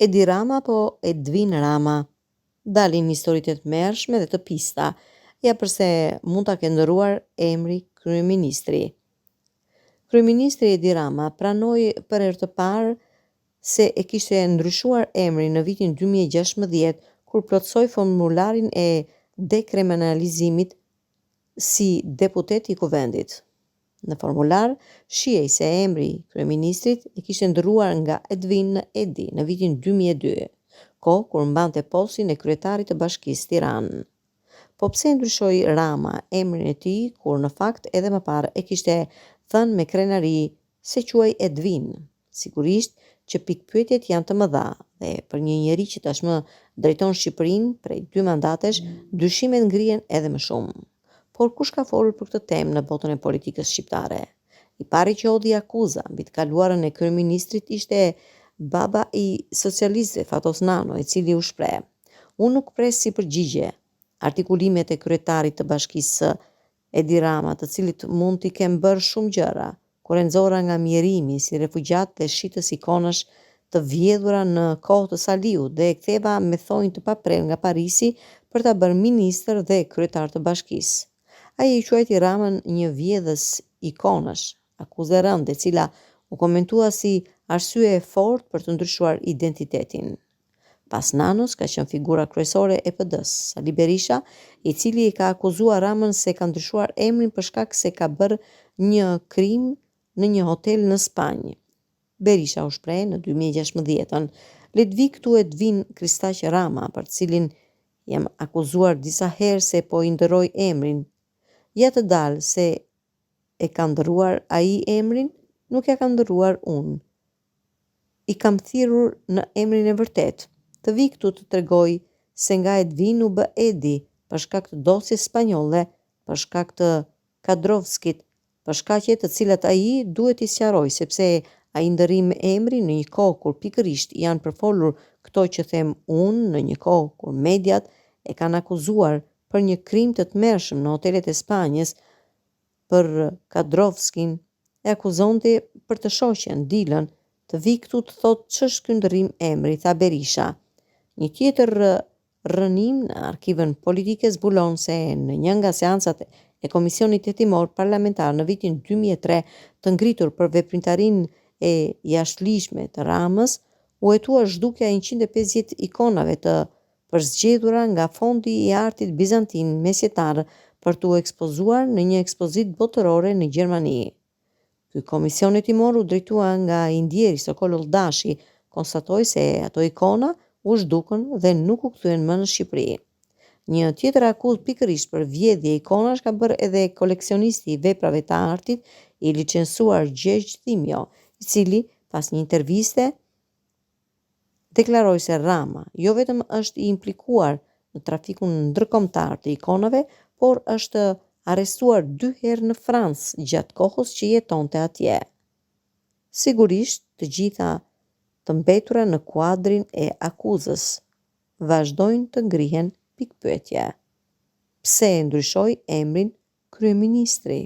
Edi Rama apo Edvin Rama? Dalin historitë të mërshme dhe të pista, ja përse mund ta kenë ndëruar emri kryeministri. Kryeministri Edi Rama pranoi për herë të parë se e kishte ndryshuar emrin në vitin 2016 kur plotësoi formularin e dekriminalizimit si deputet i kuvendit. Në formular, shihej se emri i kryeministrit e kishte ndryshuar nga Edvin në Edi në vitin 2002, kohë kur mbante postin e kryetarit të Bashkisë Tiranë. Po pse ndryshoi Rama emrin e tij kur në fakt edhe më parë e kishte thënë me krenari se quaj Edvin? Sigurisht që pikpyetjet janë të mëdha dhe për një njeri që tashmë drejton Shqipërinë prej 2 mandatesh, dyshimet ngrihen edhe më shumë. Por kush ka folur për këtë temë në botën e politikës shqiptare? I pari që hodhi akuza mbi të kaluarën e kryeministrit ishte baba i socialistëve Fatos Nano, i cili u shpreh: "Unë nuk pres si përgjigje artikulimet e kryetarit të Bashkisë Edi Rama, të cilit mund t'i kem bërë shumë gjëra, kur e nxorra nga mjerimi si refugjat dhe shitës ikonash të vjedhura në kohë të Saliut dhe e ktheva me thonjë të paprerë nga Parisi për ta bërë ministër dhe kryetar të Bashkisë." Ai i quajti Ramën një vjedhës ikonash, akuzë e rëndë, e cila u komentua si arsye e fortë për të ndryshuar identitetin. Pas Nanos ka qenë figura kryesore e PD-s, Sali Berisha, i cili i ka akuzuar Ramën se ka ndryshuar emrin për shkak se ka bërë një krim në një hotel në Spanjë. Berisha u shpreh në 2016-ën: "Le të vi këtu Edvin Kristaq Rama, për të cilin jam akuzuar disa herë se po i ndërroj emrin. Ja të dalë se e ka ndërruar ai emrin, nuk ja ka ndërruar unë. I kam thirrur në emrin e vërtet. Të vi këtu të tregoj se nga Edvin u bë Edi për shkak të dosjes spanjolle, për shkak të Kadrovskit, për shkaqe të cilat ai duhet i sqaroj, sepse ai ndërri emrin në një kohë kur pikërisht janë përfolur këto që them unë, në një kohë kur mediat e kanë akuzuar për një krim të tmerrshëm në hotelet e Spanjës për Kadrovskin, e akuzonte për të shoqen Dilën të vi këtu të thotë ç'është ky ndërrim emri, tha Berisha." Një tjetër rënim në arkivën politike zbulon se në një nga seancat e Komisionit Hetimor Parlamentar në vitin 2003 të ngritur për veprimtarinë e jashtëligjshme të Ramës, u hetua zhdukja 150 ikonave të përzgjedhura nga Fondi i Artit Bizantin Mesjetar për t'u ekspozuar në një ekspozitë botërore në Gjermani. Ky komision hetimor u drejtua nga indjeri Sokol Ulldashi, konstatoi se ato ikona u zhdukën dhe nuk u kthyen më në Shqipëri. Një tjetër akuzë pikërisht për vjedhje ikonash ka bërë edhe koleksionisti i veprave të artit i licencuar Gjergj Thimjo, i cili pas një interviste deklaroi se Rama jo vetëm është i implikuar në trafikun ndërkombëtar të ikonave, por është arrestuar 2 herë në Francë gjatë kohës që jetonte atje. Sigurisht, të gjitha të mbetura në kuadrin e akuzës vazhdojnë të ngrihen pikpyetje. Pse e ndryshoi emrin kryeministri?